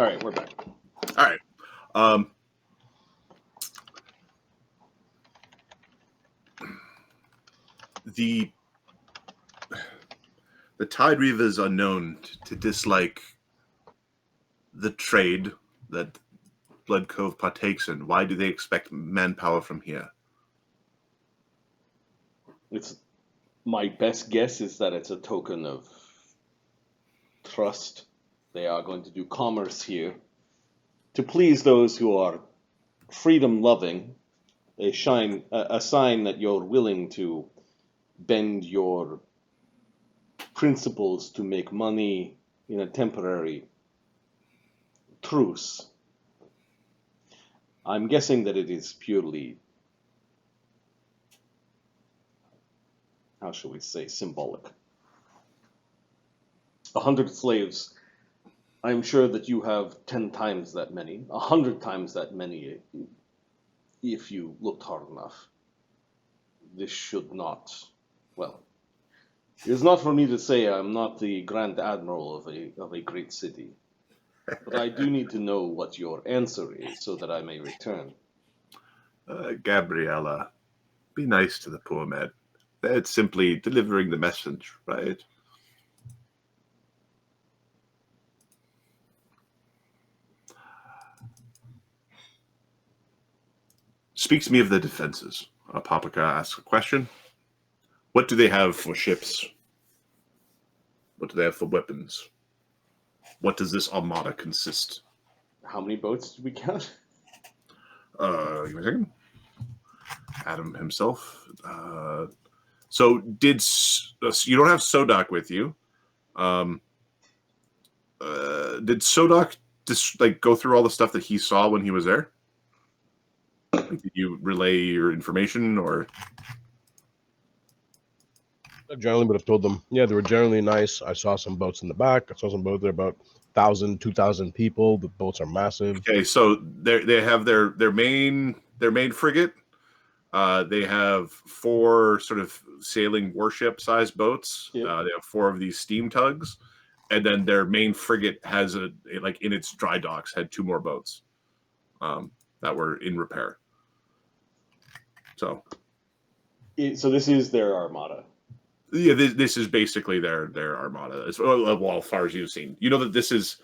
All right, we're back. All right. The Tide-Reaver is unknown to dislike the trade that Bloodcove partakes in. Why do they expect manpower from here? It's my best guess is that it's a token of trust. They are going to do commerce here to please those who are freedom-loving. A sign that you're willing to bend your principles to make money in a temporary truce. I'm guessing that it is purely, how shall we say, symbolic. 100 slaves. I'm sure that you have 10 times that many, 100 times that many, if you looked hard enough. This should not, well, it is not for me to say I'm not the Grand Admiral of a great city. But I do need to know what your answer is so that I may return. Gabriella, be nice to the poor man. It's simply delivering the message, right? Speak to me of the defenses. Papaka asks a question. What do they have for ships? What do they have for weapons? What does this armada consist? How many boats do we count? Give me a second. Adam himself. So you don't have Sodak with you. Did Sodak just go through all the stuff that he saw when he was there? Did you relay your information or? I generally would have told them, yeah, they were generally nice. I saw some boats in the back. I saw some boats there about 1,000, 2,000 people. The boats are massive. Okay, so they have their main frigate. They have 4 sort of sailing warship-sized boats. Yep. They have 4 of these steam tugs, and then their main frigate has in its dry docks had 2 more boats that were in repair. So this is their armada. Yeah, this is basically their armada. As far as you've seen, you know that this is,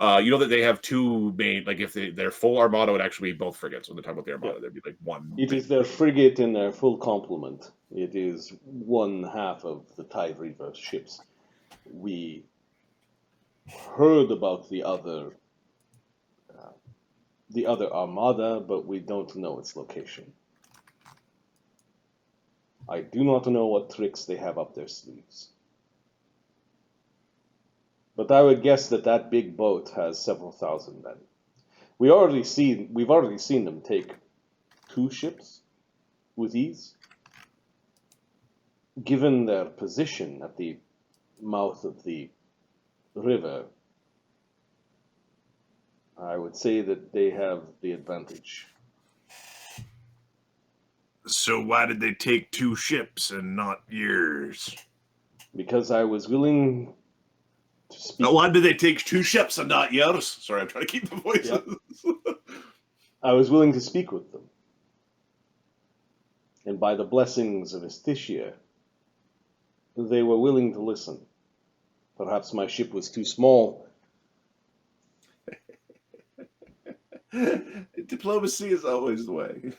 that they have 2 main. If their full armada would actually be both frigates. When they talk about the armada, there'd be 1. It is their frigate in their full complement. It is 1/2 of the Tide-Reaver ships. We heard about the other armada, but we don't know its location. I do not know what tricks they have up their sleeves. But I would guess that big boat has several thousand men. We've already seen them take 2 ships with ease. Given their position at the mouth of the river, I would say that they have the advantage. So why did they take 2 ships and not yours? Because I was willing to speak. Why did they take 2 ships and not yours? Sorry, I'm trying to keep the voices. Yep. I was willing to speak with them. And by the blessings of Estitia, they were willing to listen. Perhaps my ship was too small. Diplomacy is always the way.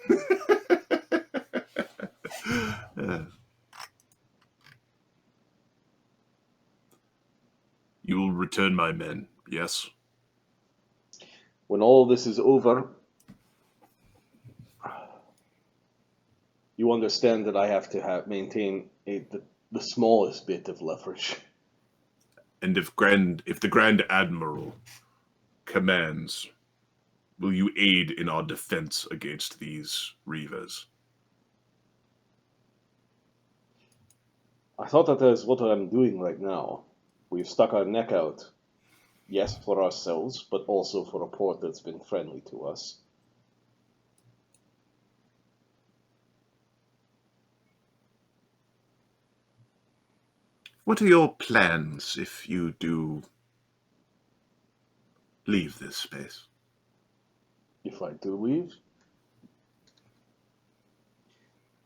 You will return my men, yes? When all this is over, you understand that I have to maintain the smallest bit of leverage. And if the Grand Admiral commands, will you aid in our defense against these Reavers? I thought that is what I'm doing right now. We've stuck our neck out, yes, for ourselves, but also for a port that's been friendly to us. What are your plans if you do leave this space. If I do leave,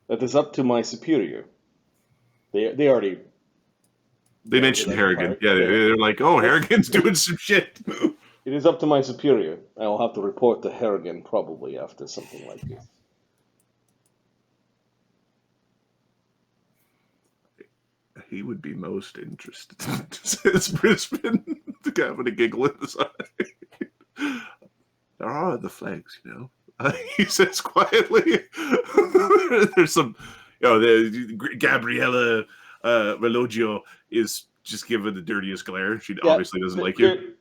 that is up to my superior. They already. They mentioned Harrigan. Yeah, they're like, oh, Harrigan's doing some shit. It is up to my superior. I will have to report to Harrigan probably after something like this. He would be most interested, says Brisbane, having a giggle in his eye. There are the flags, you know. He says quietly. There's some, Gabriella Relogio is just giving the dirtiest glare. She obviously doesn't like you.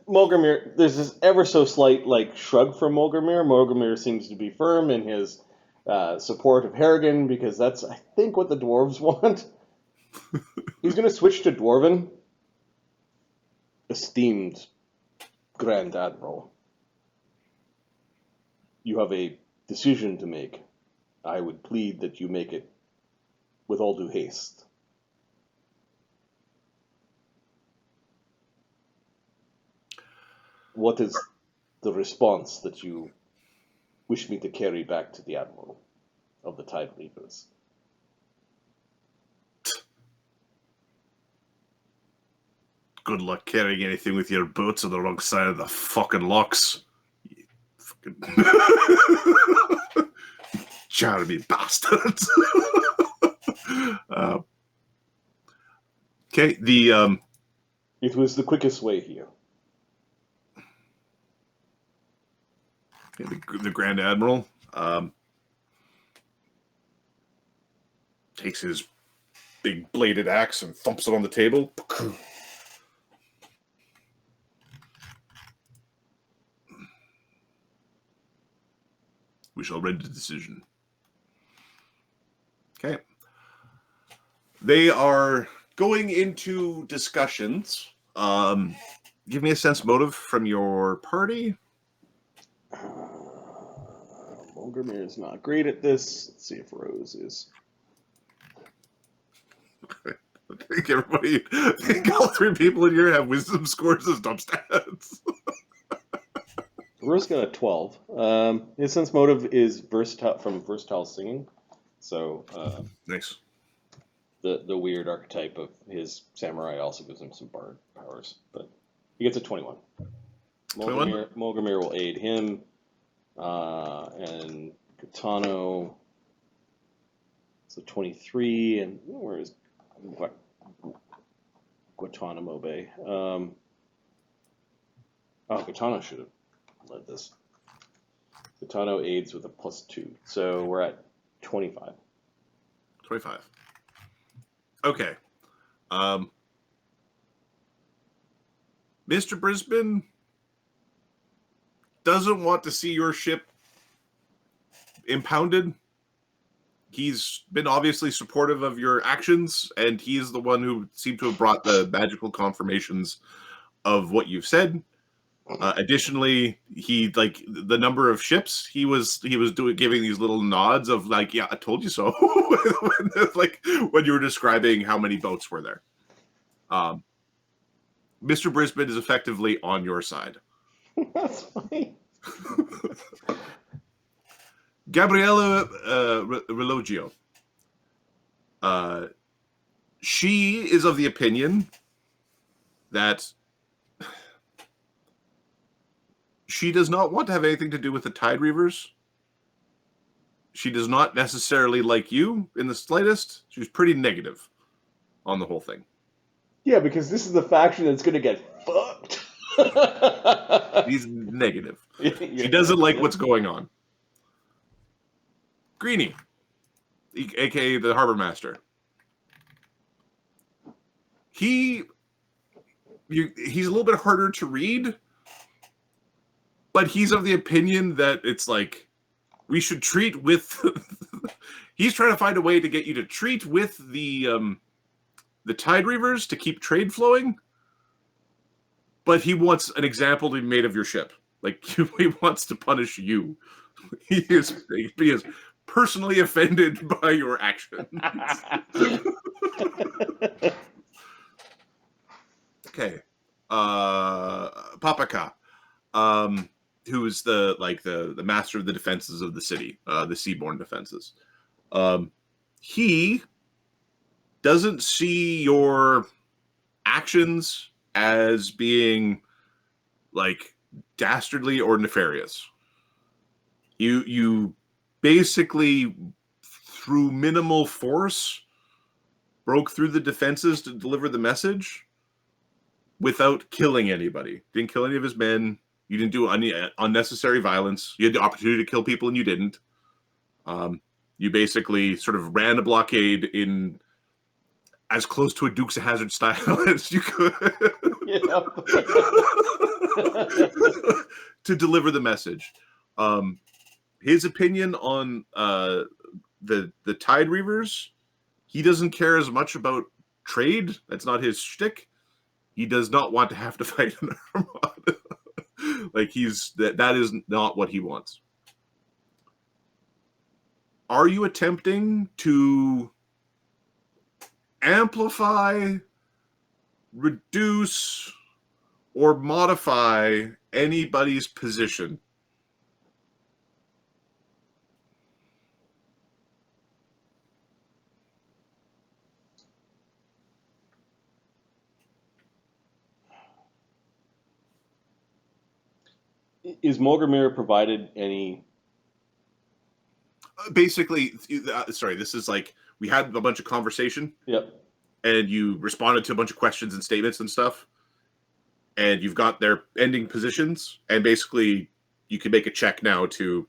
Molgromere, there's this ever so slight shrug from Molgromere. Molgromere seems to be firm in his support of Harrigan because that's, I think, what the dwarves want. He's going to switch to Dwarven. Esteemed Grand Admiral, you have a decision to make. I would plead that you make it with all due haste. What is the response that you wish me to carry back to the Admiral of the Tide-Reavers? Good luck carrying anything with your boats on the wrong side of the fucking locks. You fucking charming bastards. Okay, It was the quickest way here. The Grand Admiral takes his big bladed axe and thumps it on the table. We shall render the decision. Okay. They are going into discussions. Give me a sense motive from your party. Molgromere is not great at this. Let's see if Rose is. I think all three people in here have wisdom scores as dump stats. Rose got a 12. His sense motive is versatile singing. So Nice. The weird archetype of his samurai also gives him some bard powers, but he gets a 21. 21? Molgromere will aid him, and Gotano. So 23, and where is Guantanamo Bay? Gotano should have led this. Gotano aids with a +2, so we're at 25. 25. Okay. Mr. Brisbane doesn't want to see your ship impounded. He's been obviously supportive of your actions, and he's the one who seemed to have brought the magical confirmations of what you've said. Additionally, he the number of ships he was giving these little nods of yeah, I told you so. when you were describing how many boats were there. Mr. Brisbane is effectively on your side. That's funny. Gabriella Relogio. She is of the opinion that she does not want to have anything to do with the Tide-Reavers. She does not necessarily like you in the slightest. She's pretty negative on the whole thing. Yeah, because this is the faction that's going to get fucked. He's negative. She doesn't like what's going on. Greenie, a.k.a. the Harbor Master. He's a little bit harder to read, but he's of the opinion that it's we should treat with. He's trying to find a way to get you to treat with the Tide-Reavers to keep trade flowing, but he wants an example to be made of your ship. He wants to punish you. He is personally offended by your actions. Okay. Papaka. who's the master of the defenses of the city, the seaborne defenses. He doesn't see your actions as being like dastardly or nefarious. You basically, through minimal force, broke through the defenses to deliver the message without killing anybody. Didn't kill any of his men. You didn't do any unnecessary violence. You had the opportunity to kill people and you didn't. You basically sort of ran a blockade in as close to a Dukes of Hazzard style as you could to deliver the message. His opinion on the Tide-Reavers, he doesn't care as much about trade. That's not his shtick. He does not want to have to fight an armada. Like that is not what he wants. Are you attempting to amplify, reduce, or modify anybody's position? Is Molgromere provided any? Basically, sorry, this is like we had a bunch of conversation. Yep. And you responded to a bunch of questions and statements and stuff. And you've got their ending positions. And basically, you can make a check now to,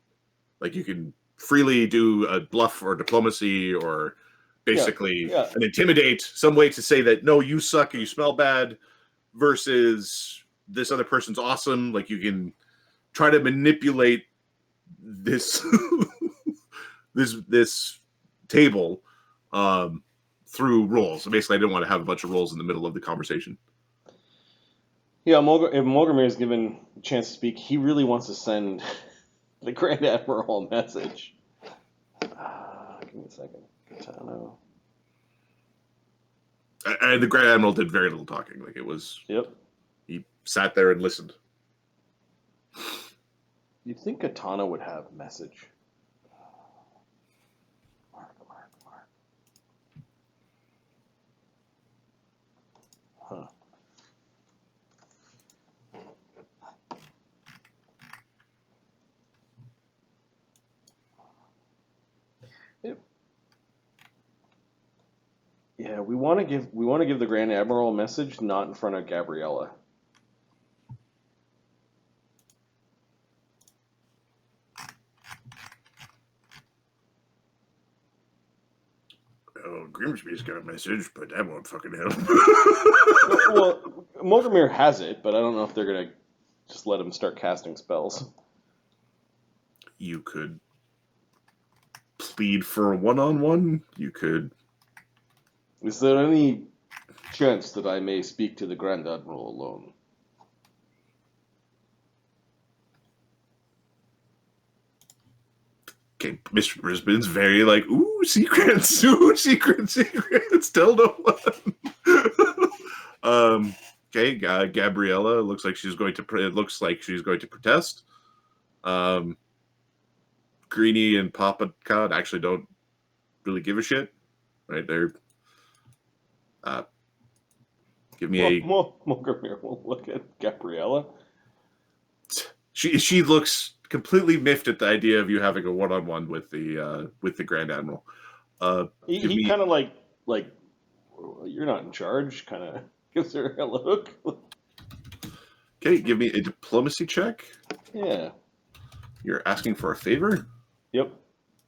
like, you can freely do a bluff or diplomacy or basically an intimidate, some way to say that, no, you suck and you smell bad versus this other person's awesome. Like, you can try to manipulate this this table through rules. So basically, I didn't want to have a bunch of rules in the middle of the conversation. Yeah, if Molgromere is given a chance to speak, he really wants to send the Grand Admiral a message. Give me a second. Gotano. And the Grand Admiral did very little talking. Like, it was... Yep. He sat there and listened. You'd think Gotano would have message. Mark. Huh. Yeah, we want to give the Grand Admiral a message, not in front of Gabriella. Oh, Grimsby's got a message, but that won't fucking help. Well, Molgromere has it, but I don't know if they're gonna just let him start casting spells. You could plead for a one-on-one. You could... Is there any chance that I may speak to the Grand Admiral alone? Okay, Mr. Brisbane's very like, ooh, secrets, tell no one. Okay, Gabriella looks like she's going to. It looks like she's going to protest. Greenie and Papa Cod actually don't really give a shit, right? They're give me Molgromere will look at Gabriella. She looks completely miffed at the idea of you having a one-on-one with the Grand Admiral. He kind of like you're not in charge. Kind of gives her a look. Okay, give me a diplomacy check. Yeah. You're asking for a favor? Yep.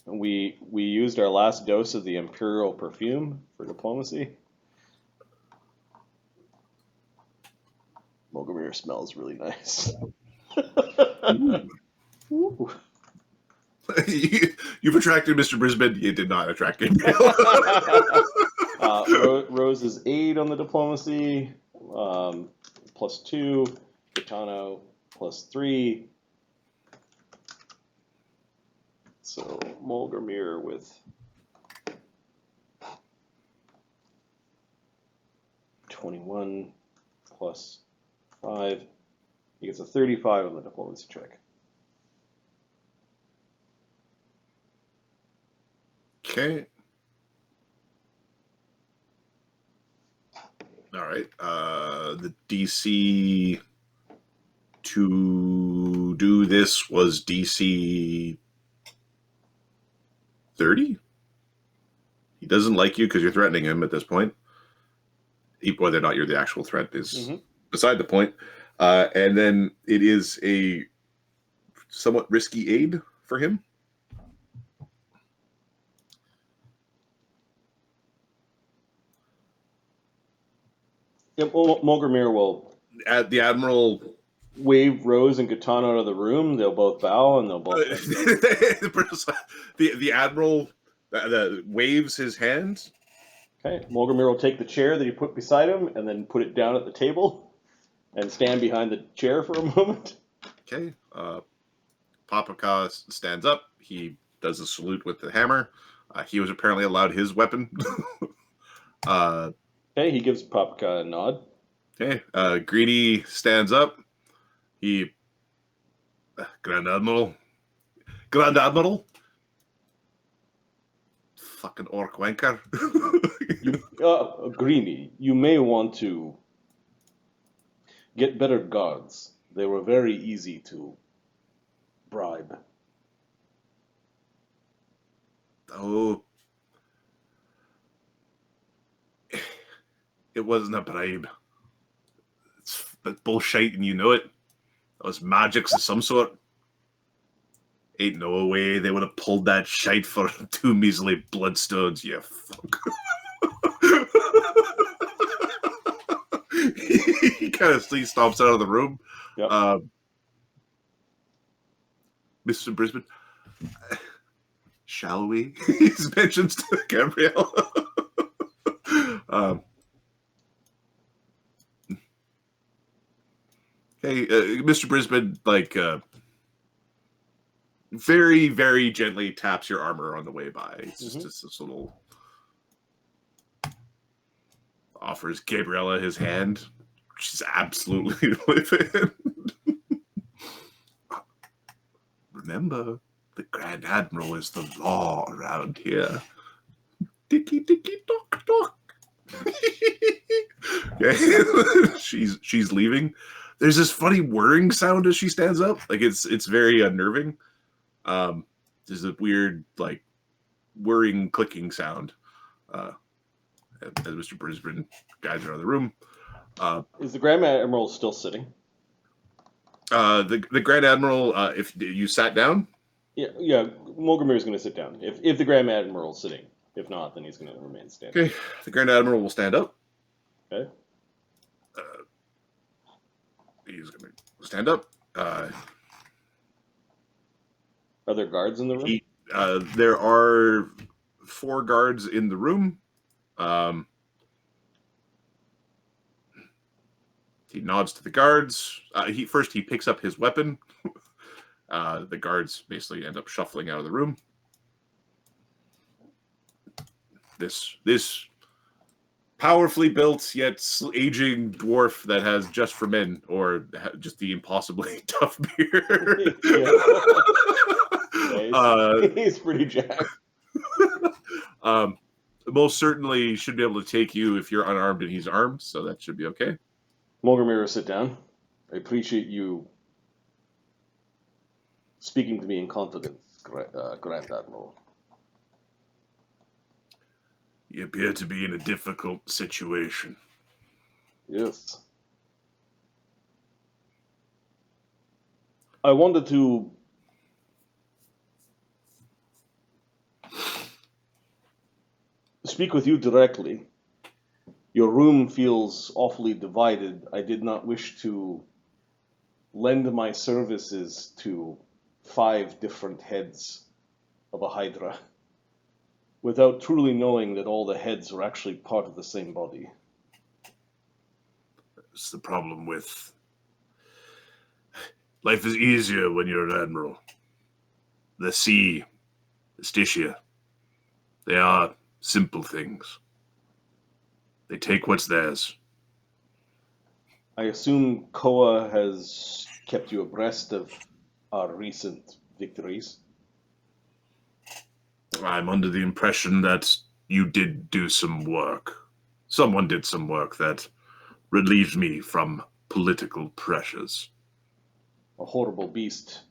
We used our last dose of the Imperial perfume for diplomacy. Molgromere smells really nice. Ooh. You've attracted Mr. Brisbane. You did not attract him. Rose is 8 on the diplomacy, +2. Gotano +3. So Molgromere with 21 +5. He gets a 35 on the diplomacy check. Okay. All right. The DC to do this was DC 30. He doesn't like you because you're threatening him at this point. Whether or not you're the actual threat is beside the point. And then it is a somewhat risky aid for him. Yep, Molgromere will The Admiral wave Rose and Gotano out of the room. They'll both bow and they'll both. the Admiral waves his hand. Okay, Molgromere will take the chair that he put beside him and then put it down at the table and stand behind the chair for a moment. Okay. Papaka stands up. He does a salute with the hammer. He was apparently allowed his weapon. Okay, he gives Papaka a nod. Okay. Greedy stands up. He... Grand Admiral. Grand Admiral? Fucking orc wanker. Greeny, you may want to get better guards. They were very easy to bribe. Oh. It wasn't a bribe. It's bullshit and you know it. That was magics of some sort. Ain't no way they would have pulled that shite for 2 measly bloodstones, you fuck. He kind of stomps out of the room. Yep. Mr. Brisbane, shall we? He mentions to Gabrielle. Hey, Mr. Brisbane, very, very gently taps your armor on the way by. It's just this little... Offers Gabriella his hand. She's absolutely livid. Remember, the Grand Admiral is the law around here. Dicky, dicky, dock, dock. She's leaving. There's this funny whirring sound as she stands up. It's very unnerving. There's a weird whirring clicking sound. As Mr. Brisbane guides her out of the room. Is the Grand Admiral still sitting? The Grand Admiral, if you sat down? Yeah. Molgromere is going to sit down. If the Grand Admiral is sitting. If not, then he's going to remain standing. Okay. The Grand Admiral will stand up. Okay. He's going to stand up. Are there guards in the room? There are 4 guards in the room. He nods to the guards. He picks up his weapon. The guards basically end up shuffling out of the room. This powerfully built yet aging dwarf that has just for men, or just the impossibly tough beard. He's pretty jacked. Most certainly should be able to take you if you're unarmed and he's armed, so that should be okay. Molgromere, sit down. I appreciate you speaking to me in confidence, Grand Admiral. You appear to be in a difficult situation. Yes. I wanted to speak with you directly. Your room feels awfully divided. I did not wish to lend my services to 5 different heads of a hydra without truly knowing that all the heads are actually part of the same body. It's the problem with... Life is easier when you're an admiral. The sea, the Stygia, they are simple things. They take what's theirs. I assume Koa has kept you abreast of our recent victories. I'm under the impression that you did do some work. Someone did some work that relieved me from political pressures. A horrible beast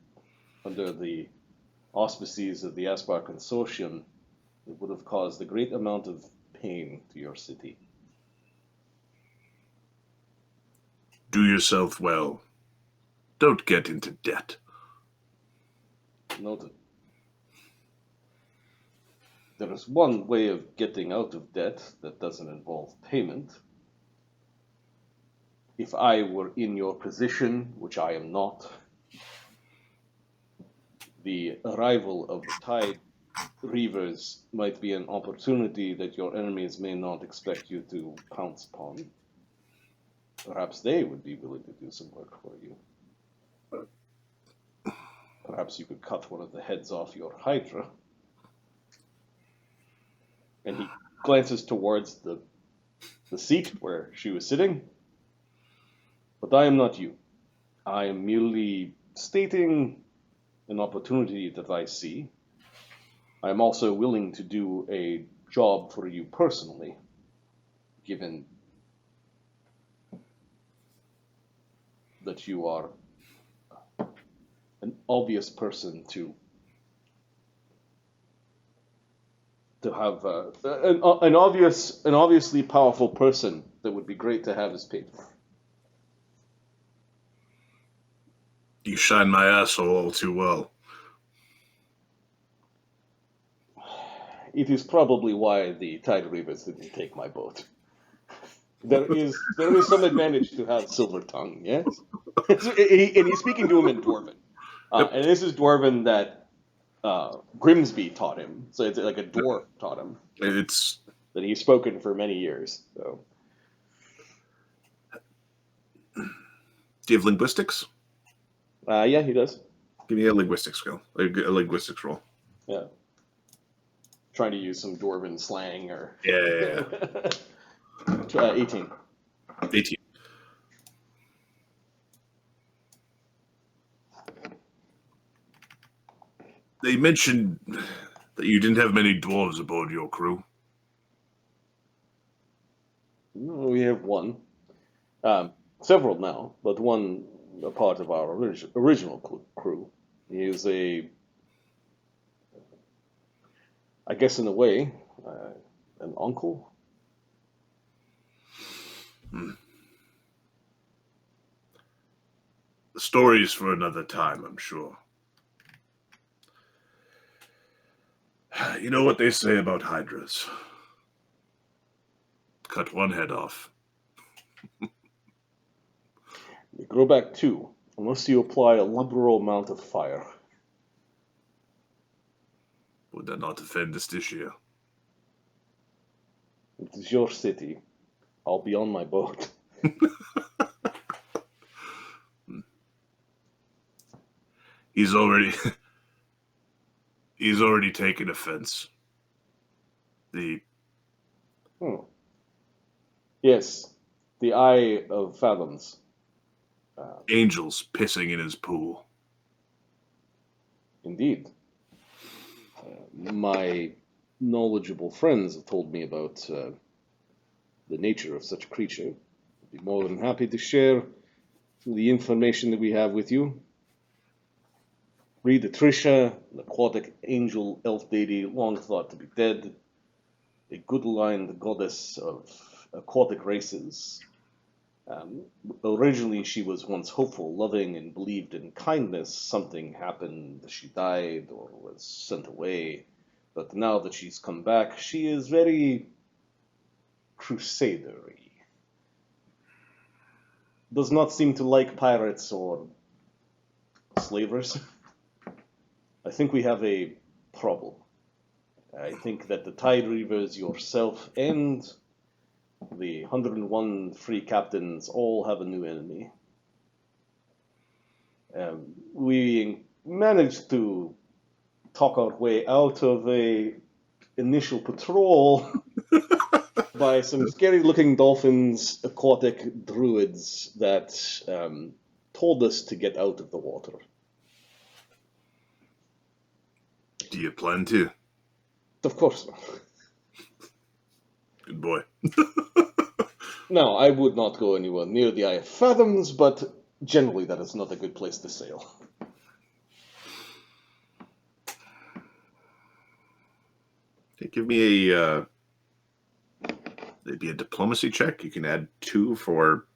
under the auspices of the Aspar Consortium that would have caused a great amount of pain to your city. Do yourself well. Don't get into debt. Noted. There is one way of getting out of debt that doesn't involve payment. If I were in your position, which I am not, the arrival of the Tide-Reavers might be an opportunity that your enemies may not expect you to pounce upon. Perhaps they would be willing to do some work for you. Perhaps you could cut one of the heads off your Hydra. And he glances towards the seat where she was sitting. But I am not you. I am merely stating an opportunity that I see. I am also willing to do a job for you personally, given that you are an obvious person to have an obviously powerful person that would be great to have as patron. You shine my asshole all too well. It is probably why the Tide-Reavers didn't take my boat. There is some advantage to have Silver Tongue, yes? And he's speaking to him in Dwarven. And this is Dwarven that Grimsby taught him. So it's like a dwarf taught him. It's that he's spoken for many years. So, do you have linguistics? yeah, he does. Give me a linguistics skill, a linguistics roll. Yeah. Trying to use some Dwarven slang or... Yeah. 18. 18. They mentioned that you didn't have many dwarves aboard your crew. We have one. Several now, but one a part of our original crew. He is I guess in a way, an uncle. The story's for another time, I'm sure. You know what they say about hydras? Cut one head off. They grow back two, unless you apply a liberal amount of fire. Would that not offend Estitia? It is your city. I'll be on my boat. He's already taken offense. Yes, the Eye of Fathoms. Angels pissing in his pool. Indeed. My knowledgeable friends have told me about the nature of such a creature. I'd be more than happy to share the information that we have with you. Read Atrisha, an aquatic angel elf deity long thought to be dead, a good-aligned goddess of aquatic races. Originally, she was once hopeful, loving, and believed in kindness. Something happened, she died or was sent away. But now that she's come back, she is very crusader-y. Does not seem to like pirates or slavers. I think we have a problem. I think that the Tide-Reavers, yourself, and the 101 free captains all have a new enemy. We managed to talk our way out of a initial patrol by some scary-looking dolphins, aquatic druids that told us to get out of the water. Do you plan to? Of course not. Good boy. No, I would not go anywhere near the Eye of Fathoms, but generally that is not a good place to sail. Okay, give me a maybe a diplomacy check. You can add 2 for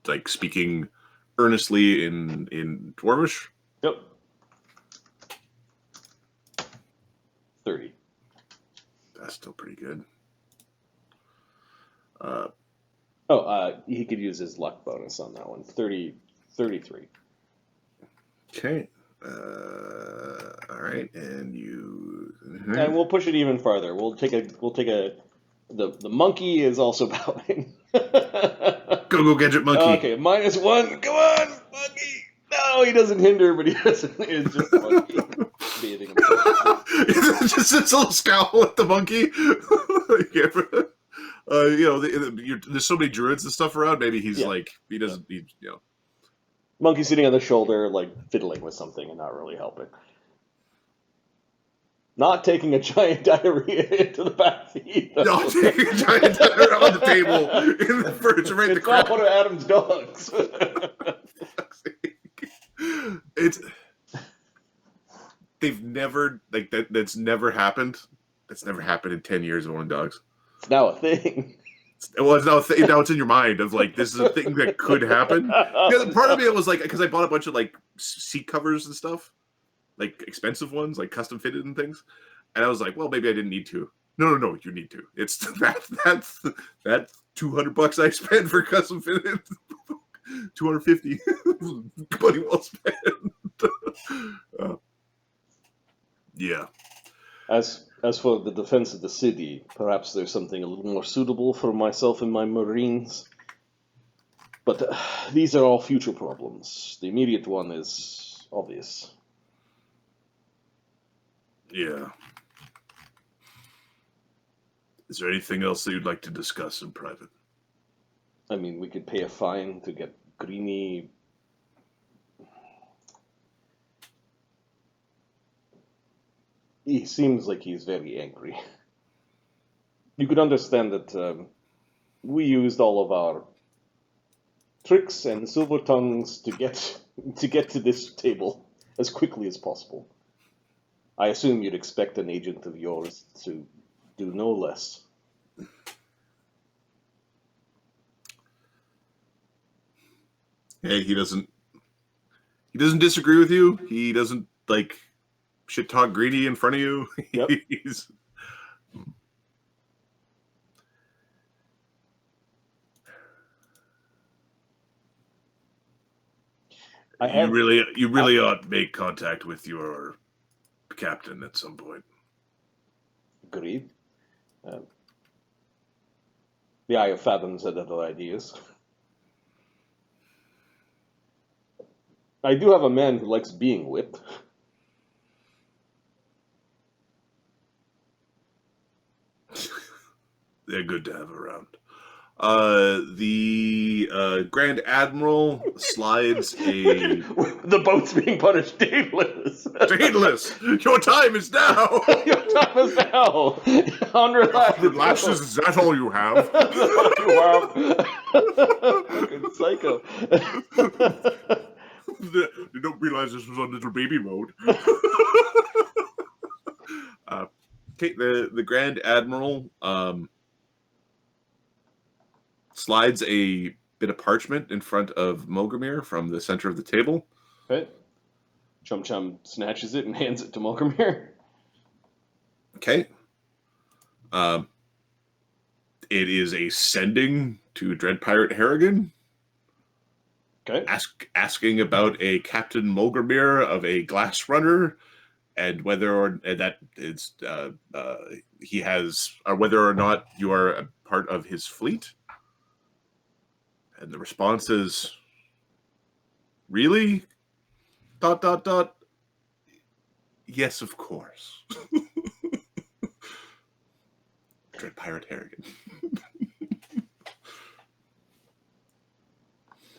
like speaking earnestly in Dwarvish. Yep. 30. That's still pretty good. He could use his luck bonus on that one. 33. Okay. All right, and you. And we'll push it even farther. The monkey is also bowing. Go gadget monkey. Okay, -1. Come on, monkey. No, he doesn't hinder, but he doesn't. It's just a monkey bathing himself. Just this little scowl at the monkey. There's so many druids and stuff around. Maybe he's he doesn't. Monkey sitting on the shoulder, like fiddling with something and not really helping. Not taking a giant diarrhea into the back seat. Not taking a giant diarrhea on the table in the fridge, right? It's not one of Adam's dogs. They've never that's never happened. That's never happened in 10 years of owning dogs. It's now a thing. Well, it's now a thing. Now it's in your mind of like this is a thing that could happen. Yeah, part of it was like because I bought a bunch of like seat covers and stuff, like expensive ones, like custom fitted and things, and I was like, well, maybe I didn't need to. No, you need to. It's that's $200 I spent for custom fitted. 250, money well spent. Yeah. As for the defense of the city, perhaps there's something a little more suitable for myself and my Marines. But these are all future problems. The immediate one is obvious. Yeah. Is there anything else that you'd like to discuss in private? I mean, we could pay a fine to get Greeny. He seems like he's very angry. You could understand that we used all of our tricks and silver tongues to get to this table as quickly as possible. I assume you'd expect an agent of yours to do no less. Hey, he doesn't disagree with you. He doesn't like shit talk Greedy in front of you. Yep. You really ought to make contact with your captain at some point. Agreed. The Eye of Fathoms had other ideas. I do have a man who likes being whipped. They're good to have around. The Grand Admiral slides a... The boat's being punished daedalus. Daedalus! Your time is now! Your time is now! 100 lashes, is that all you have? Fucking psycho. You don't realize this was on little baby mode. Okay, the Grand Admiral slides a bit of parchment in front of Molgromere from the center of the table. Okay. Chum Chum snatches it and hands it to Molgromere. Okay. It is a sending to Dread Pirate Harrigan. Okay. Asking about a Captain Molgromere of a glass runner, and whether or that it's he has, or whether or not you are a part of his fleet. And the response is, really? ... Yes, of course. dread Piratarian.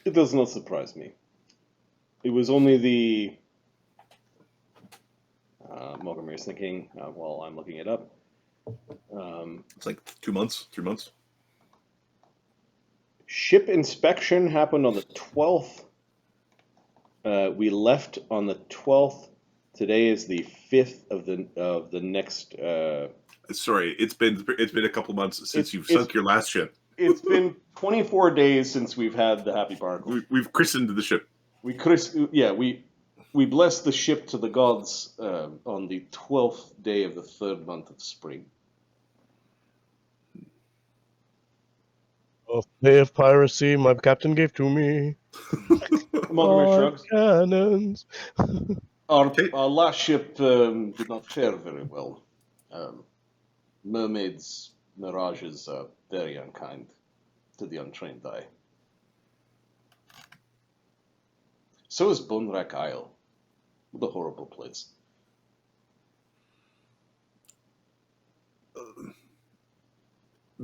It does not surprise me. It was only the Molgromere is thinking while I'm looking it up. It's like 2 months, 3 months. Ship inspection happened on the 12th. We left on the 12th. Today is the 5th of the next. Sorry, it's been a couple months since you've sunk your last ship. It's been 24 days since we've had the Happy Barnacle. We've christened the ship. We blessed the ship to the gods on the 12th day of the 3rd month of spring. Of day of piracy, my captain gave to me. Molgromere shrugs. Cannons. Our last ship did not fare very well. Mermaids, mirages are very unkind to the untrained eye. So is Bonerack Isle. What a horrible place.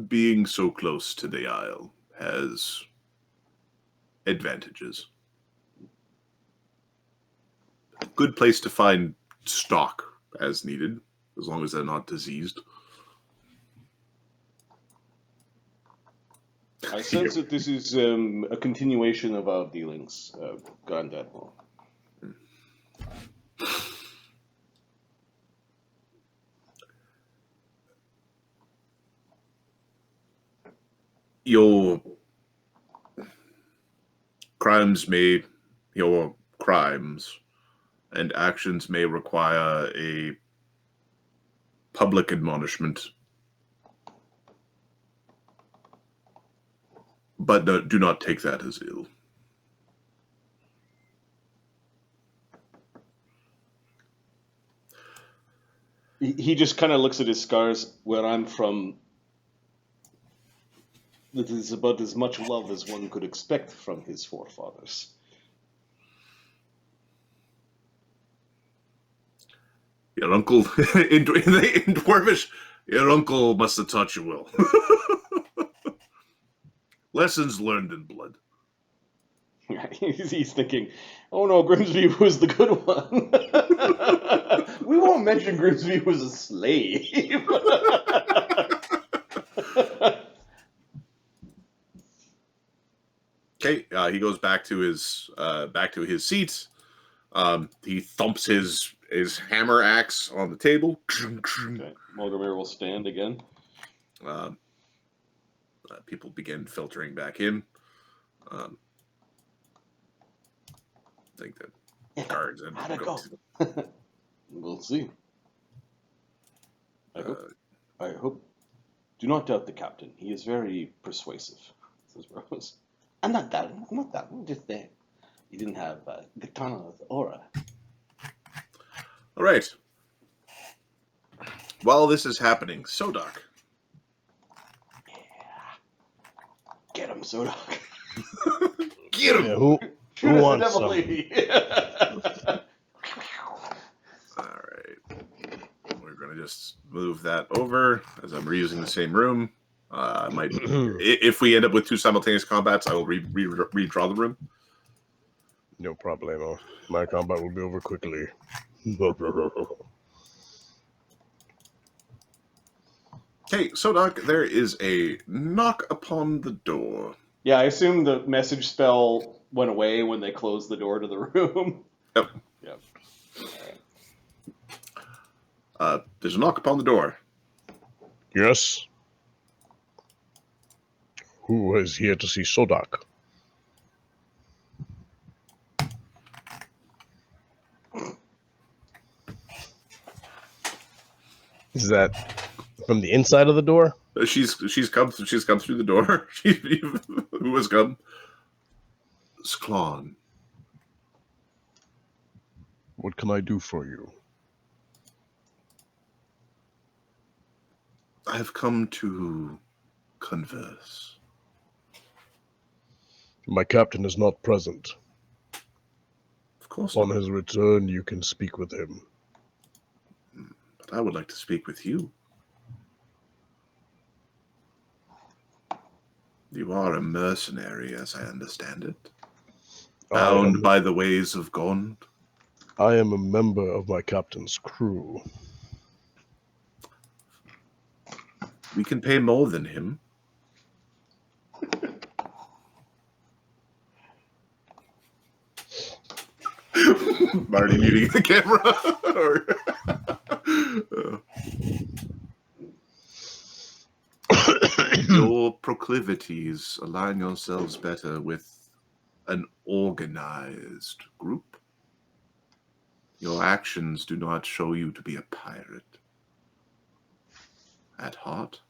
Being so close to the Isle has advantages. Good place to find stock as needed, as long as they're not diseased. I sense that this is a continuation of our dealings, Grand Admiral. Your crimes and actions may require a public admonishment, but do not take that as ill. He just kind of looks at his scars. Where I'm from, that is about as much love as one could expect from his forefathers. Your uncle, in Dwarvish, your uncle must have taught you well. Lessons learned in blood. He's thinking, oh no, Grimsby was the good one. We won't mention Grimsby was a slave. Okay, he goes back to his seat. He thumps his hammer axe on the table. Okay. Molgromere will stand again. People begin filtering back in. I think that guards and How'd it go? We'll see. I hope. Do not doubt the captain. He is very persuasive, says Rose. I'm not doubting. I'm just there. He didn't have Gotano's aura. All right. While this is happening, Sodak. Get him, Sodak. Get him. Yeah, who wants some? Lady. All right. We're going to just move that over as I'm reusing the same room. I might, if we end up with 2 simultaneous combats, I will redraw the room. No problemo. My combat will be over quickly. Okay, Sodak, there is a knock upon the door. Yeah, I assume the message spell went away when they closed the door to the room. Yep. Yep. There's a knock upon the door. Yes. Who is here to see Sodak? Is that from the inside of the door? She's come through the door. Who has come? Sklan. What can I do for you? I have come to converse. My captain is not present. Of course On not. his return, you can speak with him. But I would like to speak with you. You are a mercenary, as I understand it. I Bound by the ways of Gond. am a member of my captain's crew. We can pay more than him. Marty muting the camera. Your proclivities align yourselves better with an organized group. Your actions do not show you to be a pirate. At heart.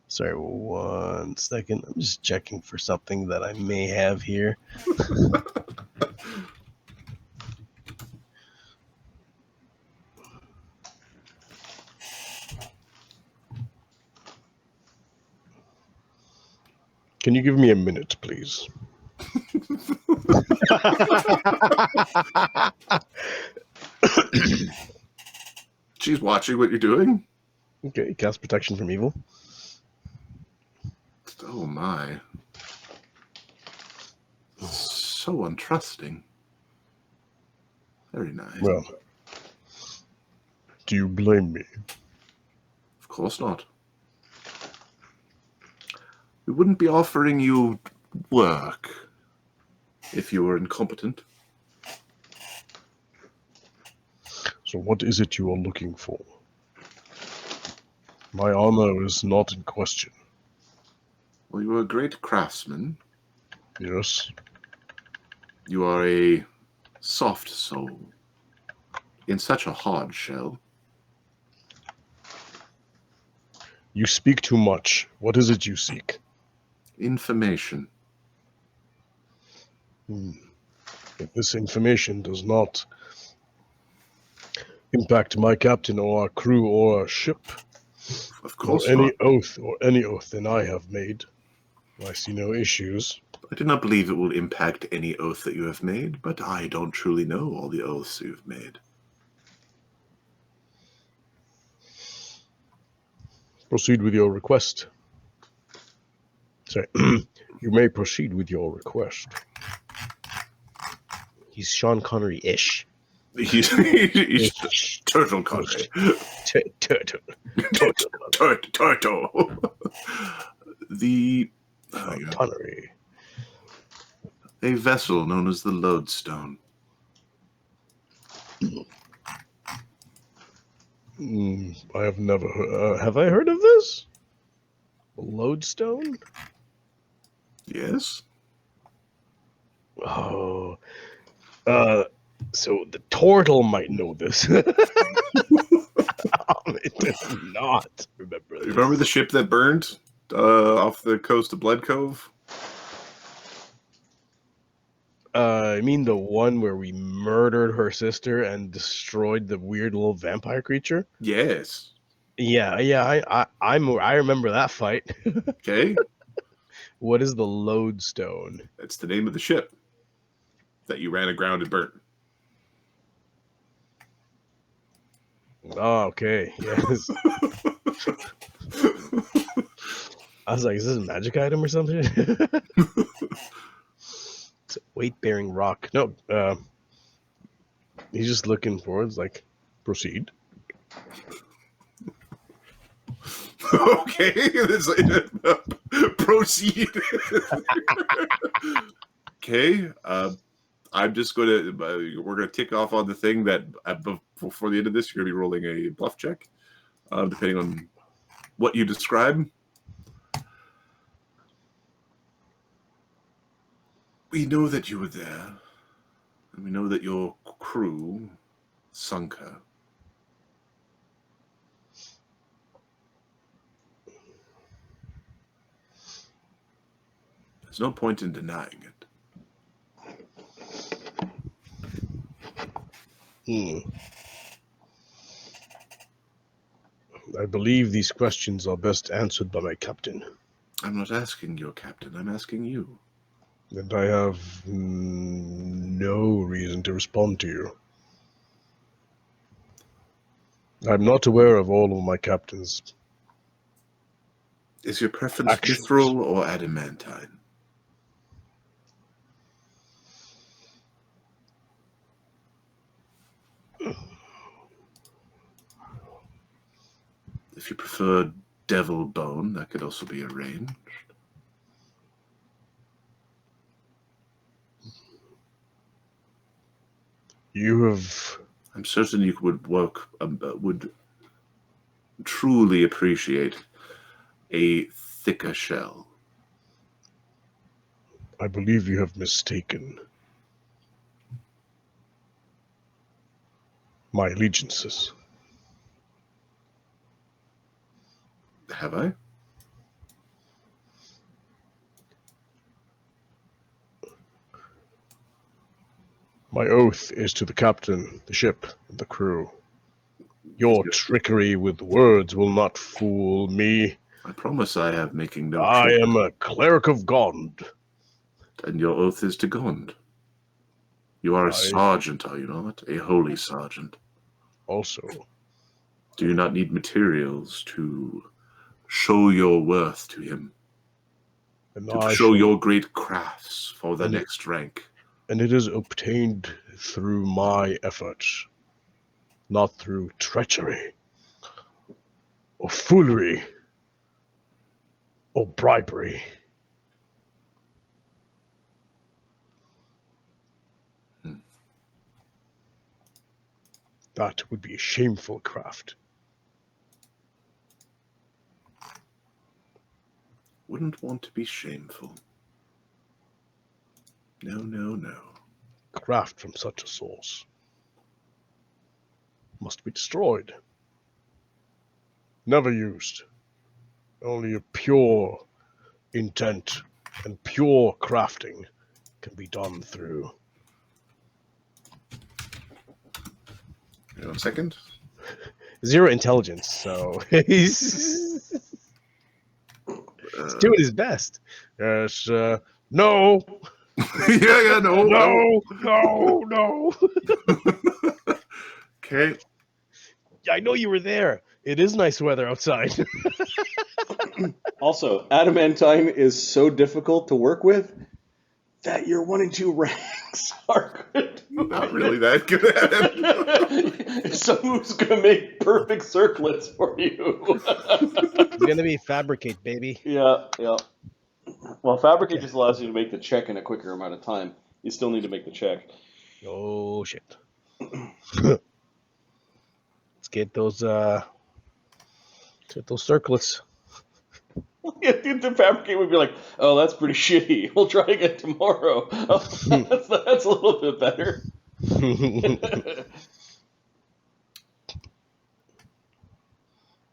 Sorry, 1 second. I'm just checking for something that I may have here. Can you give me a minute, please? She's watching what you're doing? Okay, cast protection from evil. Oh my. So untrusting. Very nice. Well, do you blame me? Of course not. We wouldn't be offering you work if you were incompetent. So what is it you are looking for? My honor is not in question. Well, you are a great craftsman. Yes. You are a soft soul in such a hard shell. You speak too much. What is it you seek? Information. If this information does not impact my captain or our crew or our ship, Of course or not. any oath that I have made, I see no issues. I do not believe it will impact any oath that you have made, but I don't truly know all the oaths you have made. Proceed with your request. Sorry, you may proceed with your request. He's Sean Connery-ish. He's Turtle Connery. Turtle. Turtle. The Connery. a vessel known as the Lodestone. I have never heard. Have I heard of this? Lodestone? Yes. Oh. So the turtle might know this. It does not remember this. You remember the ship that burned off the coast of Bloodcove? I mean the one where we murdered her sister and destroyed the weird little vampire creature? Yes. Yeah, I remember that fight. Okay. What is the Lodestone? That's the name of the ship that you ran aground and burnt. Oh, okay. Yes. I was like, is this a magic item or something? It's a weight-bearing rock. No, he's just looking for it. It's like, proceed. Okay. Proceed. Okay. I'm just going to, we're going to tick off on the thing that before the end of this, you're going to be rolling a bluff check, depending on what you describe. We know that you were there, and we know that your crew sunk her. There's no point in denying it. I believe these questions are best answered by my captain. I'm not asking your captain, I'm asking you. And I have no reason to respond to you. I'm not aware of all of my captains' Is your preference actions. mithril or adamantine? If you prefer devil bone, that could also be arranged. You have... I'm certain you would truly appreciate a thicker shell. I believe you have mistaken my allegiances. Have I? My oath is to the captain, the ship, and the crew. Your trickery with words will not fool me. I promise I am making no I trick. am a cleric of Gond. And your oath is to Gond. You are a sergeant, are you not? A holy sergeant. Also. Do you not need materials to show your worth to him? To show your great crafts for the next rank? And it is obtained through my efforts, not through treachery, or foolery, or bribery. That would be a shameful craft. Wouldn't want to be shameful. No, no, no. Craft from such a source must be destroyed. Never used. Only a pure intent and pure crafting can be done through. 1 second. 0 intelligence, so he's doing his best. Yes, no. yeah, no. Okay. I know you were there. It is nice weather outside. Also, adamantine is so difficult to work with that your 1 and 2 ranks are good. Not really that good at it. Someone who's going to make perfect circlets for you. It's going to be fabricate, baby. Yeah. Well, fabricate just allows you to make the check in a quicker amount of time. You still need to make the check. Oh, shit. Let's get those circlets. The fabricate would be like, oh, that's pretty shitty. We'll try again tomorrow. Oh, that's a little bit better.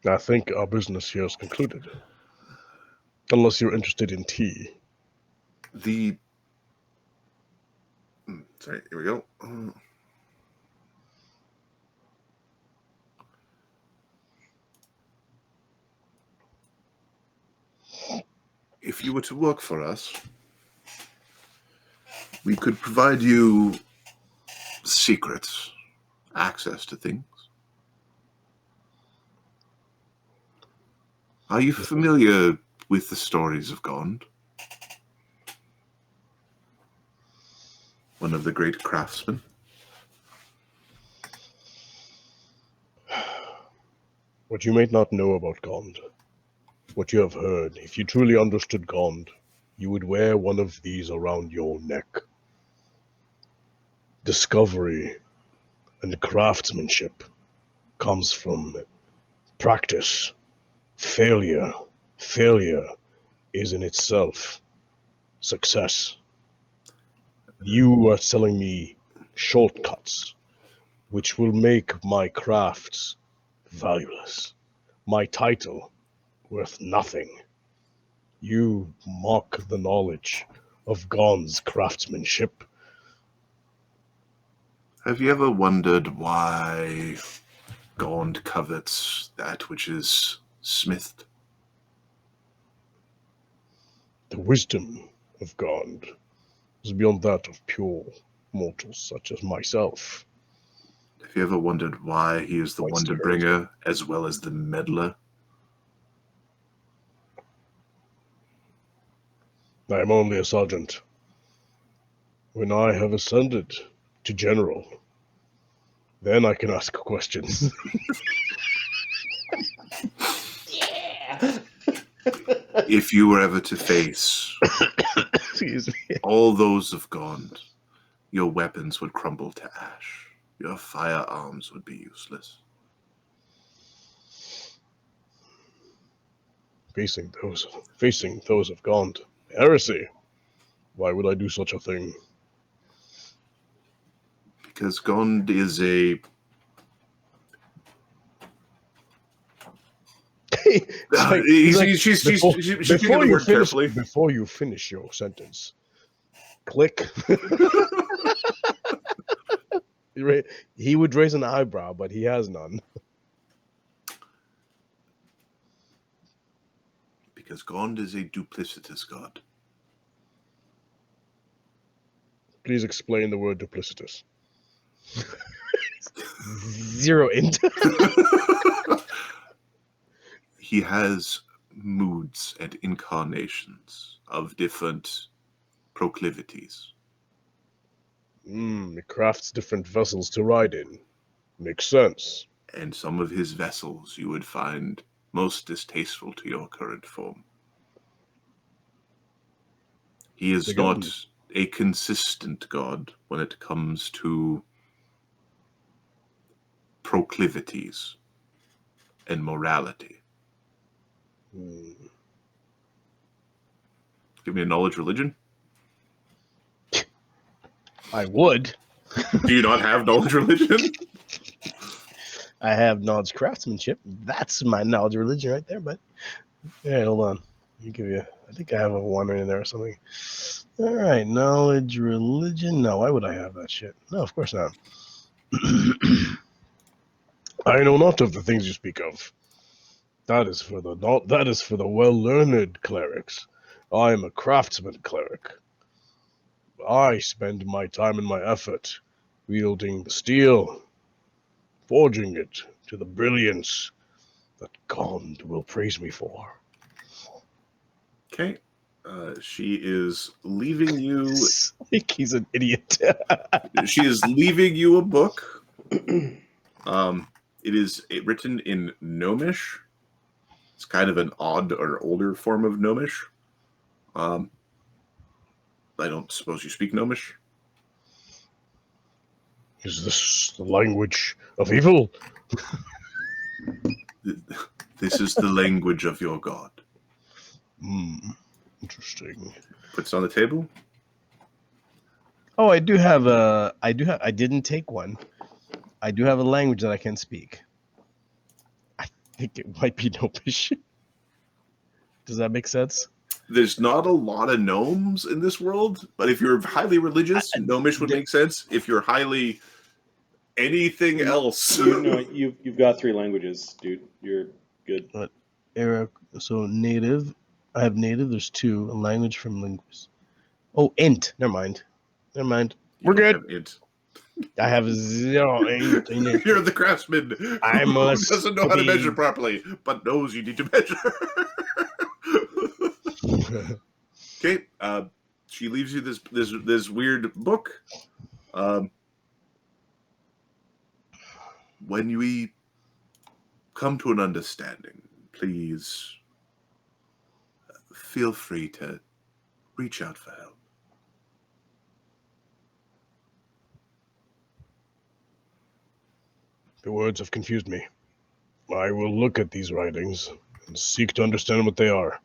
I think our business here is concluded. Unless you're interested in tea. Sorry, here we go. If you were to work for us, we could provide you secrets, access to things. Are you familiar with the stories of Gond? One of the great craftsmen? What you may not know about Gond, what you have heard, if you truly understood Gond, you would wear one of these around your neck. Discovery and craftsmanship comes from practice. Failure is in itself success. You are selling me shortcuts, which will make my crafts valueless, my title worth nothing. You mock the knowledge of Gond's craftsmanship. Have you ever wondered why Gond covets that which is smithed? The wisdom of Gond is beyond that of pure mortals such as myself. Have you ever wondered why he is the Quite wonder bringer as well as the meddler? I am only a sergeant. When I have ascended to general, then I can ask questions. If you were ever to face Excuse me. all those of Gond, your weapons would crumble to ash. Your firearms would be useless. Facing those of Gond. Heresy. Why would I do such a thing? Because Gond is a... She's picking the word carefully. Before you finish your sentence, click. He would raise an eyebrow, but he has none. Because Gond is a duplicitous god. Please explain the word duplicitous. Zero int. He has moods and incarnations of different proclivities. He crafts different vessels to ride in. Makes sense. And some of his vessels you would find most distasteful to your current form. He is not a consistent god when it comes to proclivities and morality. Give me a knowledge religion. I would. Do you not have knowledge religion? I have knowledge craftsmanship. That's my knowledge religion right there, but yeah, hold on. Let me give you, I think I have a 1 in there or something. All right, knowledge religion. No, why would I have that shit? No, of course not. I know not of the things you speak of. That is for the well-learned clerics. I am a craftsman cleric. I spend my time and my effort wielding the steel, forging it to the brilliance that Gond will praise me for. Okay. She is leaving you... I think he's an idiot. She is leaving you a book. It is written in Gnomish. It's kind of an odd or older form of Gnomish. I don't suppose you speak Gnomish? Is this the language of evil? This is the language of your god. Interesting. Puts it on the table. Oh, I didn't take one. I do have a language that I can speak. I think it might be Gnomish. Does that make sense? There's not a lot of gnomes in this world, but if you're highly religious, Gnomish would make sense. If you're highly anything else, you've got 3 languages, dude. You're good. But Eric, so native. I have native. There's 2. A language from linguists. Oh, int. Never mind. We're good. I have 0 int. You're the craftsman who doesn't know how to measure properly, but knows you need to measure. Okay, she leaves you this weird book. When we come to an understanding, please feel free to reach out for help. The words have confused me. I will look at these writings and seek to understand what they are.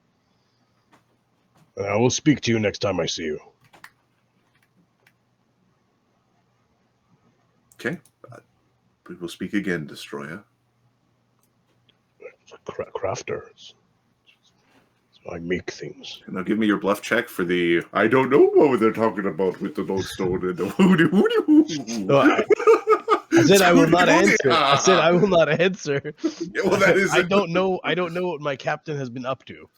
And I will speak to you next time I see you. Okay. We will speak again, Destroyer. Crafter. I make things. Now give me your bluff check for the... I don't know what they're talking about with the lodestone and the hoodoo. No, I said I will not answer. I said I will not answer. Yeah, well, that is... I don't know what my captain has been up to.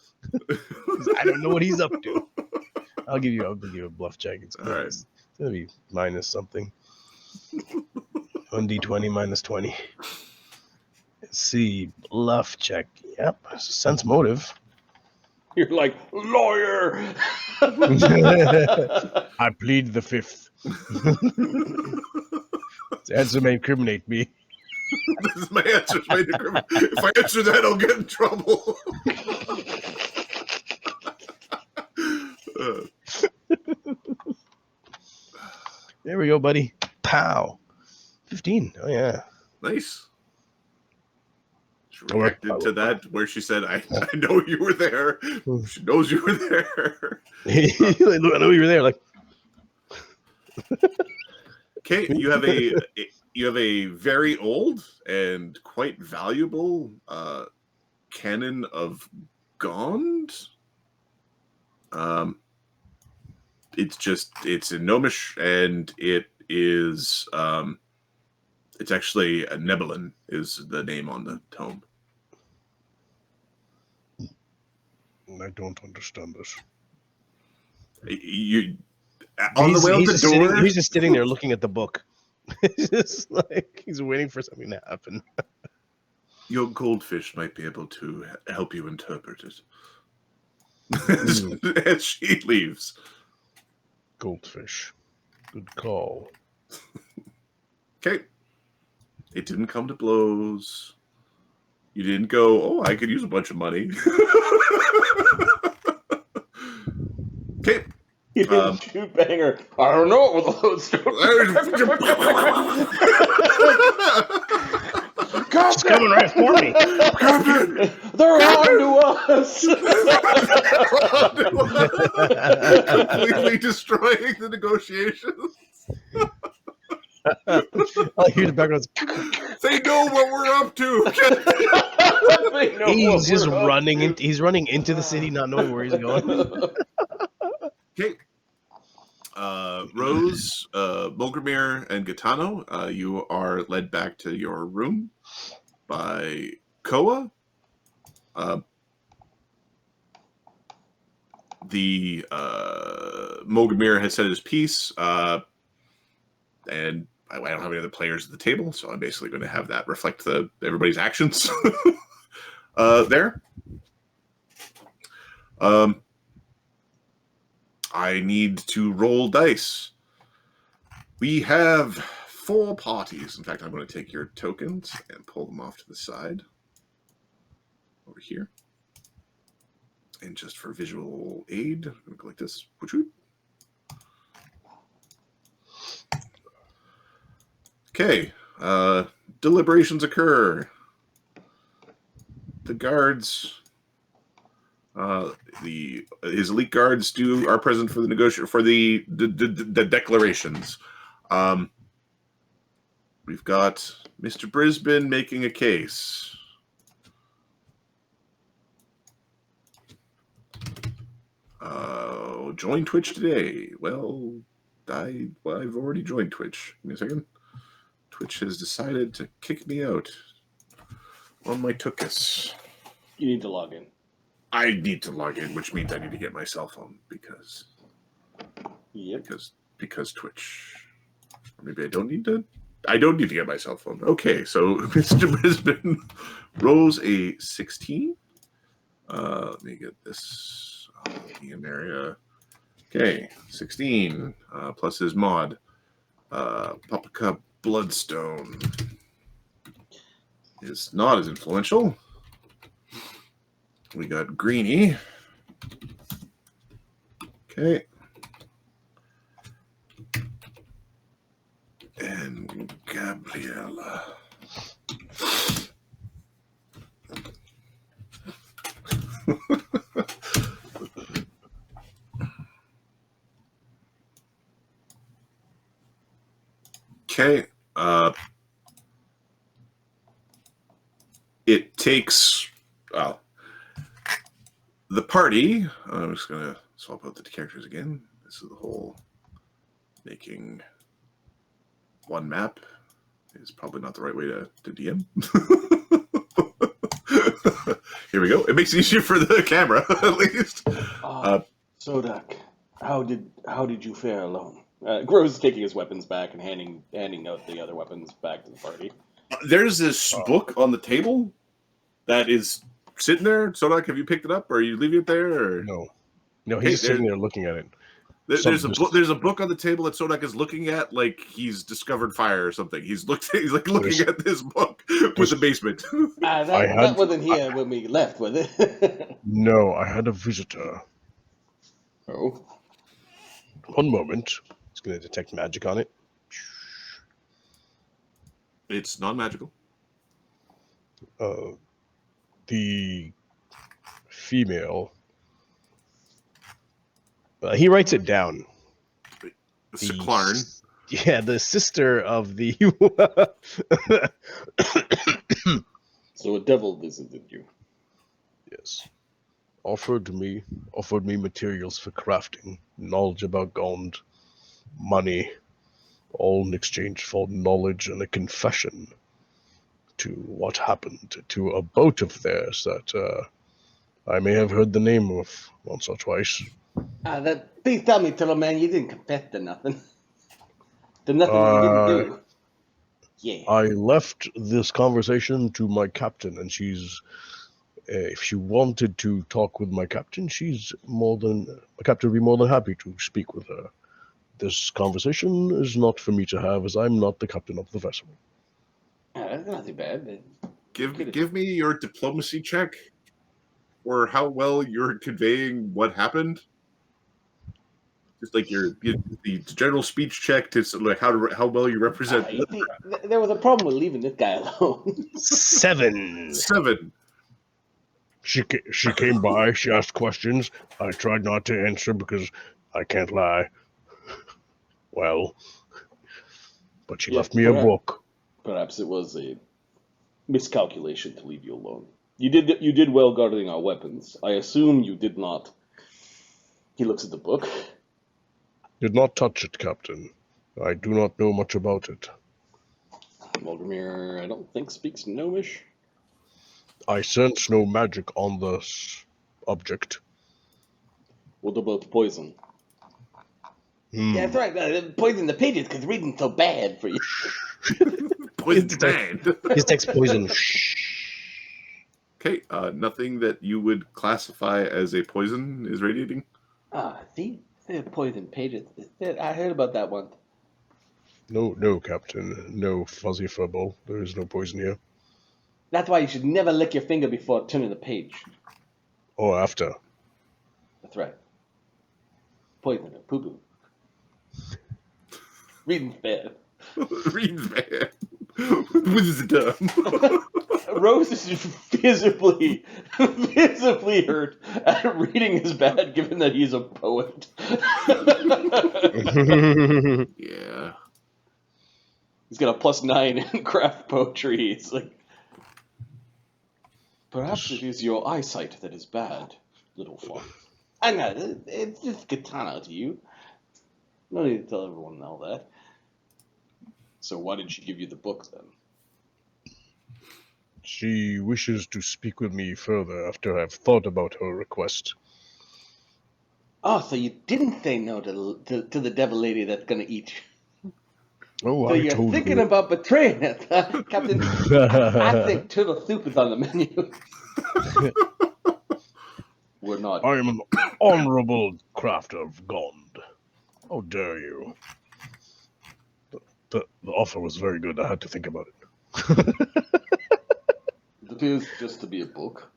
I don't know what he's up to. I'll give you a bluff check. It's All right. It's gonna be minus something. 1d20 minus 20. Let's see, bluff check. Yep, sense motive. You're like, lawyer! I plead the fifth. This answer may incriminate me. This is my answer. If I answer that, I'll get in trouble. There we go, buddy. Pow. 15. Oh, yeah. Nice. She reacted to that where she said, I know you were there. She knows you were there. I know you were there. Like, Okay, you have a very old and quite valuable cannon of Gond. It's a gnomish, and it is it's actually a Nebelin is the name on the tome. I don't understand this. You on the way out the door. He's just sitting there looking at the book. It's just like he's waiting for something to happen. Your goldfish might be able to help you interpret it. As she leaves. Goldfish. Good call. Okay. It didn't come to blows. You didn't go, oh, I could use a bunch of money. Okay. You didn't shoot banger. I don't know what the lodestone. It's coming right for me. Captain! They're on to us. Completely destroying the negotiations. I hear the background. They know what we're up to. He's just running into. He's running into the city, not knowing where he's going. Okay. Rose, Molgromere, and Gotano, you are led back to your room by Koa. The Molgromere has said his piece, and I don't have any other players at the table, so I'm basically going to have that reflect everybody's actions there. I need to roll dice. We have 4 parties. In fact, I'm going to take your tokens and pull them off to the side over here. And just for visual aid, I'm going to go like this. Okay. Deliberations occur. The guards... his elite guards are present for the the declarations. We've got Mr. Brisbane making a case. Join Twitch today. Well, I've already joined Twitch. Give me a second. Twitch has decided to kick me out on my Tookus. You need to log in. I need to log in, which means I need to get my cell phone because Twitch. Or maybe I don't need to. I don't need to get my cell phone. Okay, so Mr. Brisbane rolls a 16. Let me get this in area. Okay, 16 plus his mod. Paprika Bloodstone is not as influential. We got Greenie. Okay. And Gabriella. Okay. It takes... Well, the party... I'm just going to swap out the characters again. This is the whole making one map. Is probably not the right way to DM. Here we go. It makes it easier for the camera, at least. Sodak. How did you fare alone? Rose is taking his weapons back and handing out the other weapons back to the party. There's this book on the table that is sitting there. Sodak, have you picked it up, or are you leaving it there? Or? No, he's sitting there looking at it. There's a book on the table that Sodak is looking at, like he's discovered fire or something. He's looking at this book with the basement. That wasn't here when we left, was it? No, I had a visitor. Oh. One moment. It's going to detect magic on it. It's non-magical. The female. He writes it down. Clarn. Yeah, the sister of the. So a devil visited you. Yes. Offered me materials for crafting, knowledge about Gond, money, all in exchange for knowledge and a confession to what happened to a boat of theirs that I may have heard the name of once or twice. Please tell me, Turtle Man, you didn't confess to nothing. To nothing you didn't do. Yeah. I left this conversation to my captain, and she's. If she wanted to talk with my captain, my captain would be more than happy to speak with her. This conversation is not for me to have, as I'm not the captain of the vessel. That's not too bad. Give me your diplomacy check, or how well you're conveying what happened. Just like the general speech check to like how well you represent. There was a problem with leaving this guy alone. 7. She came by. She asked questions. I tried not to answer because I can't lie. Well, but she left me a book. Perhaps it was a miscalculation to leave you alone. You did well guarding our weapons. I assume you did not. He looks at the book. Did not touch it, Captain. I do not know much about it. Molgromere, I don't think, speaks Gnomish. I sense no magic on this object. What about poison? Yeah, that's right. Poison the pages because reading's so bad for you. Poison's bad. His text poison. Okay, nothing that you would classify as a poison is radiating? See? Poison pages. I heard about that one. No, Captain. No fuzzy furball. There is no poison here. That's why you should never lick your finger before turning the page. Or after. That's right. Poison or poo-poo. Reading's bad. Reading's bad. Wisdom. Rose is visibly hurt at reading is bad, given that he's a poet. Yeah. He's got a +9 in craft poetry. It's like, perhaps it is your eyesight that is bad, little fox. I know, it's just Gotano to you. No need to tell everyone all that. So why did she give you the book then? She wishes to speak with me further after I've thought about her request. Oh, so you didn't say no to the devil lady that's gonna eat you. Oh, So I you're told thinking her. about betraying us, huh? Captain? I think turtle soup is on the menu. We're not. I am an honorable crafter of Gond. How dare you? The offer was very good. I had to think about it. It appears just to be a book.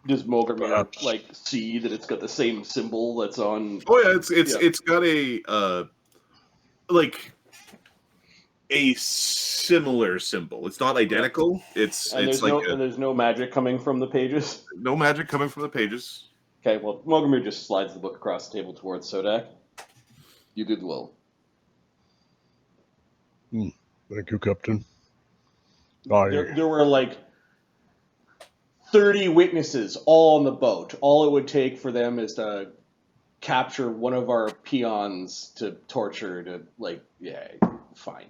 Does Molgromere see that it's got the same symbol that's on? Oh yeah, it's got a a similar symbol. It's not identical. There's no magic coming from the pages. No magic coming from the pages. Okay, well, Molgromere just slides the book across the table towards Sodak. You did well. Thank you, Captain. There were like 30 witnesses all on the boat. All it would take for them is to capture one of our peons to torture fine.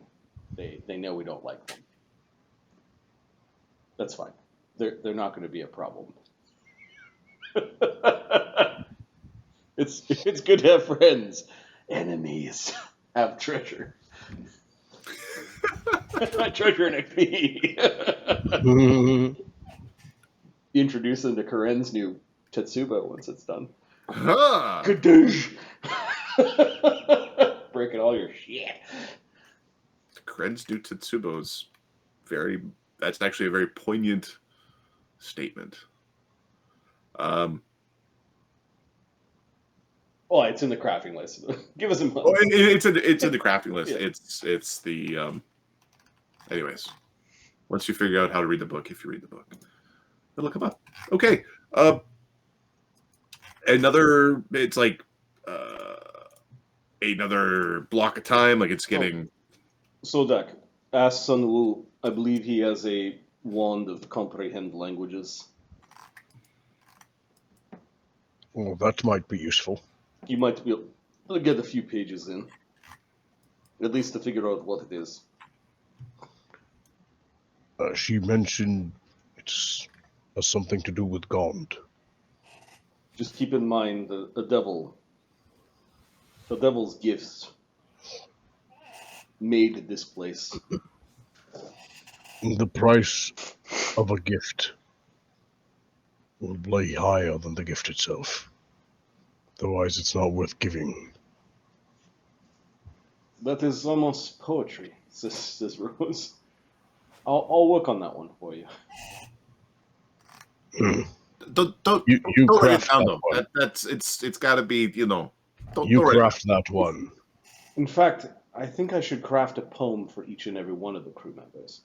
They know we don't like them. That's fine. They're not going to be a problem. It's good to have friends. Enemies have treasure. Treasure and XP. Introduce them to Karen's new Tetsuba once it's done. Ah! Kadoosh! Breaking all your shit. Kren's new Tetsubo's that's actually a very poignant statement. Oh, it's in the crafting list. Give us a month. Oh, it's in the crafting list. Yeah. It's the anyways. Once you figure out how to read the book, if you read the book, it'll come up. Okay. It's like another block of time. Like it's getting. Sodak, ask Sun Wu. I believe he has a wand of comprehend languages. Well, that might be useful. You might be able to get a few pages in. At least to figure out what it is. She mentioned it's has something to do with Gond. Just keep in mind the devil's gifts made this place. The price of a gift will lay higher than the gift itself. Otherwise, it's not worth giving. That is almost poetry, says Rose. I'll work on that one for you. Don't you write it craft down, that though. one. It's got to be, Don't You write it craft that one. In fact, I think I should craft a poem for each and every one of the crew members.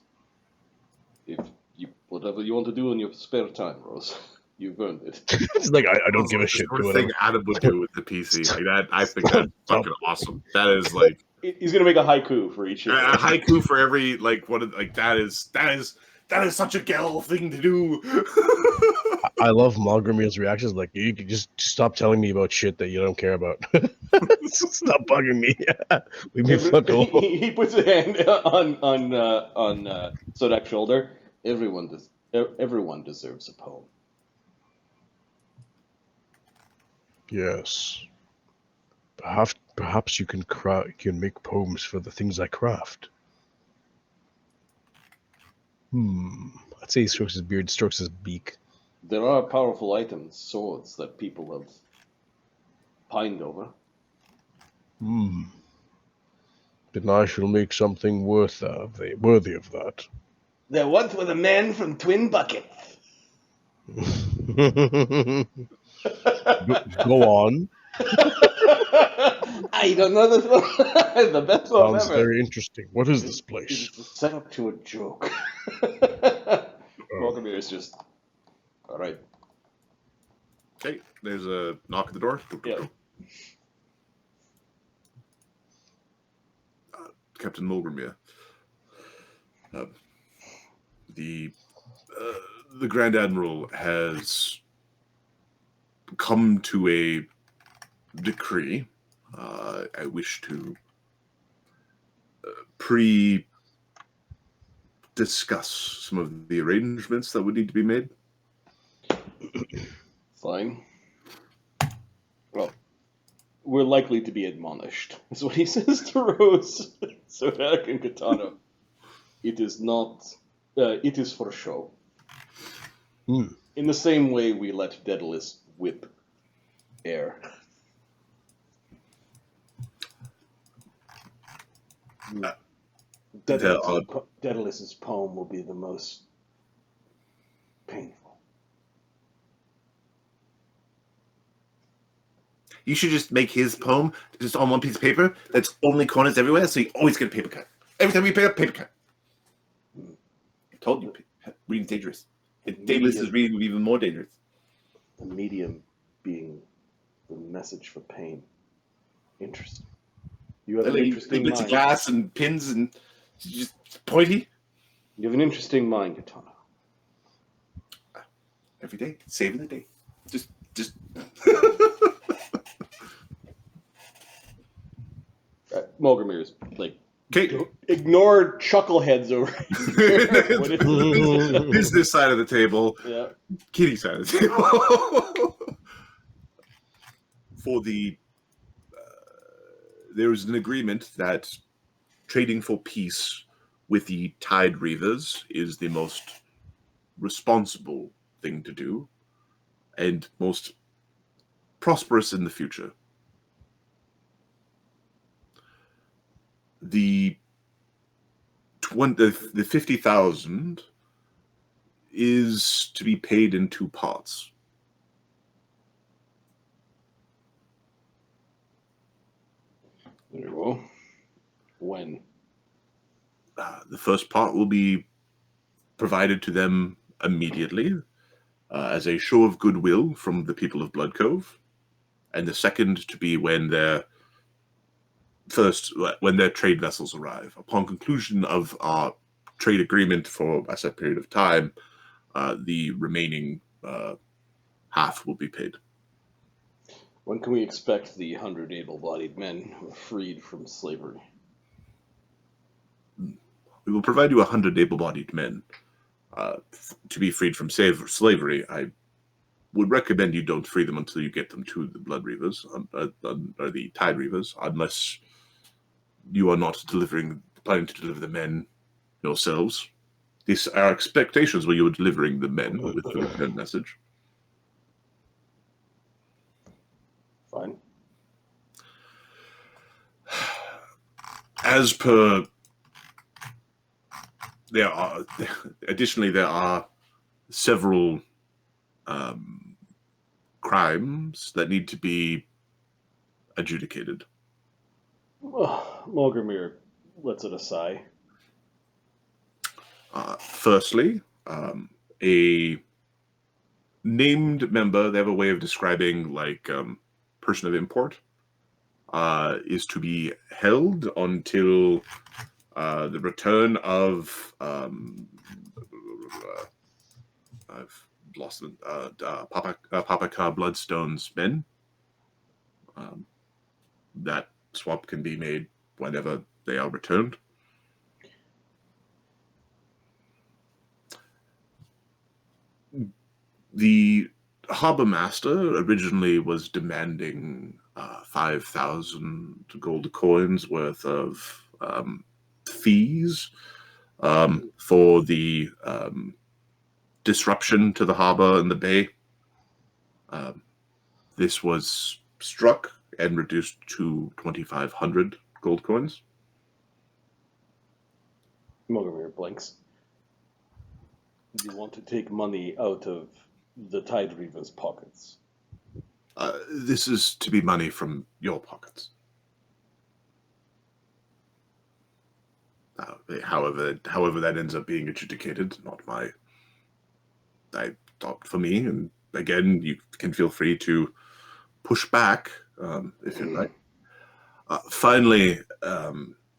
If you whatever you want to do in your spare time, Rose, you've earned it. It's like I don't give a shit. Sort Do of thing whatever. Adam would do with the PC. Like that, I think that's fucking awesome. That is like He's gonna make a haiku for each. a haiku for every that is such a Gel thing to do. I love Molgromere's reactions. Like, you can just stop telling me about shit that you don't care about. Stop bugging me. Leave me fuck alone. He puts a hand on Sodak's shoulder. Everyone deserves a poem. Yes. Perhaps you can make poems for the things I craft. I'd say he strokes his beard, strokes his beak. There are powerful items, swords, that people have pined over. Then I shall make something worthy of that. There once was a man from Twin Buckets. Go on. I don't know this one. The best one Sounds ever. very interesting. What is this place? It's set up to a joke. Molgromere is just all right. Okay, there's a knock at the door. Yeah. Captain Molgromere. The Grand Admiral has come to a decree. I wish to discuss some of the arrangements that would need to be made. Fine. Well, we're likely to be admonished, is what he says to Rose, Sodak, and Gotano. It is not. It is for show. In the same way we let Daedalus whip air. Daedalus's poem will be the most painful. You should just make his poem just on one piece of paper that's only corners everywhere, so you always get a paper cut. Every time you pick up, paper cut. I told you, reading's dangerous. Daedalus is reading even more dangerous. The medium being the message for pain. Interesting. You have an interesting bits mind. of glass and pins and just pointy. You have an interesting mind, Gotano. Every day, saving the day. Just. Molgromere's like, Okay. ignore chuckleheads over here. Business side of the table. Yeah. Kitty side of the table. for the there is an agreement that trading for peace with the Tide-Reavers is the most responsible thing to do and most prosperous in the future. The 50,000 is to be paid in 2 parts. Very well. When? The first part will be provided to them immediately as a show of goodwill from the people of Bloodcove, and the second to be when their trade vessels arrive. Upon conclusion of our trade agreement for a set period of time, the remaining half will be paid. When can we expect the 100 able-bodied men who are freed from slavery? We will provide you 100 able-bodied men to be freed from slavery. I would recommend you don't free them until you get them to the Blood Reavers, or the Tide-Reavers, unless you are not planning to deliver the men yourselves. These are expectations where you were delivering the men with the return message. Fine. As per, there are several crimes that need to be adjudicated. Molgromere lets it aside. Firstly, a named member, they have a way of describing like person of import, is to be held until the return of I've lost them. Papaka Bloodstone's men. That swap can be made whenever they are returned. The harbor master originally was demanding 5,000 gold coins worth of fees for the disruption to the harbor and the bay. This was struck and reduced to 2,500 gold coins. Molgromere blinks. Do you want to take money out of the Tide-Reaver's pockets? This is to be money from your pockets. However that ends up being adjudicated, I thought for me, and again, you can feel free to push back if you'd like. Finally,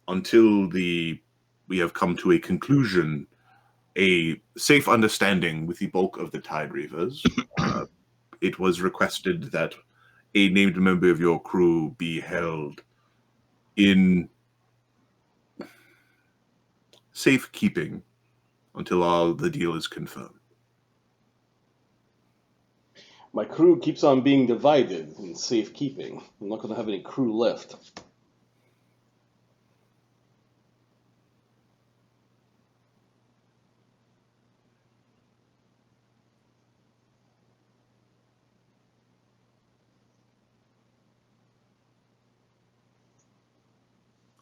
until we have come to a conclusion, a safe understanding with the bulk of the Tide-Reavers, it was requested that a named member of your crew be held in safekeeping until all the deal is confirmed. My crew keeps on being divided in safekeeping. I'm not going to have any crew left.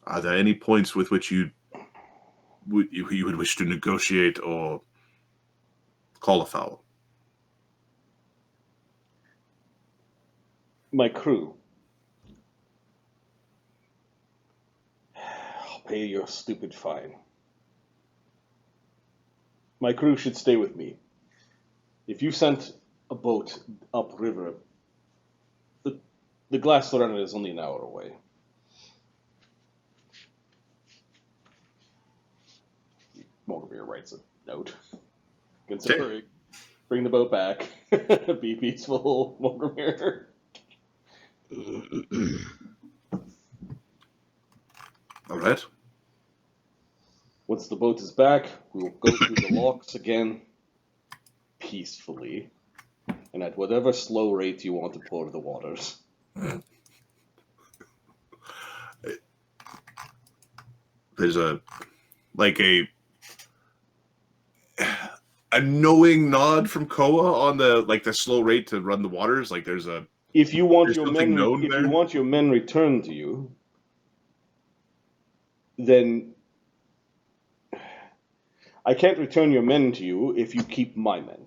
Are there any points with which you would wish to negotiate or call a foul? My crew. I'll pay your stupid fine. My crew should stay with me. If you sent a boat upriver, the Glass Throne is only an hour away. Molgromere writes a note. Considering, bring the boat back. Be peaceful, Molgromere. All right. Once the boat is back, we will go through the locks again, peacefully, and at whatever slow rate you want to pour the waters. There's a knowing nod from Koa on the slow rate to run the waters. Like there's If you want There's your something men, known if there? you want your men returned to you, then I can't return your men to you if you keep my men.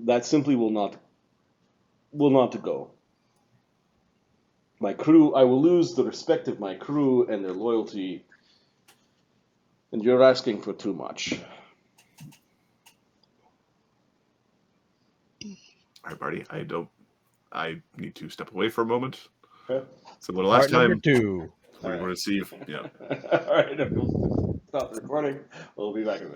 That simply will not go. My crew, I will lose the respect of my crew and their loyalty, and you're asking for too much. all right, Barty. I need to step away for a moment. Okay. So the last Part number time 2. we're going to see if All right, we'll stop the recording. We'll be back in a minute.